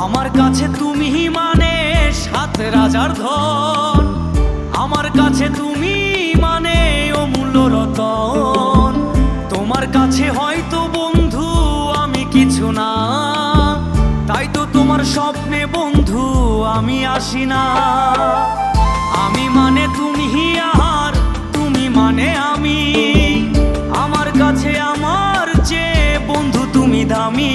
আমার কাছে তুমি মানে সাত রাজার ধন, আমার কাছে তুমি মানে অমূল্য রতন। তোমার কাছে হয়তো বন্ধু আমি কিছু না, তাই তো তোমার স্বপ্নে বন্ধু আমি আসি না। আমি মানে তুমি আর তুমি মানে আমি, আমার কাছে আমার চেয়ে বন্ধু তুমি দামি।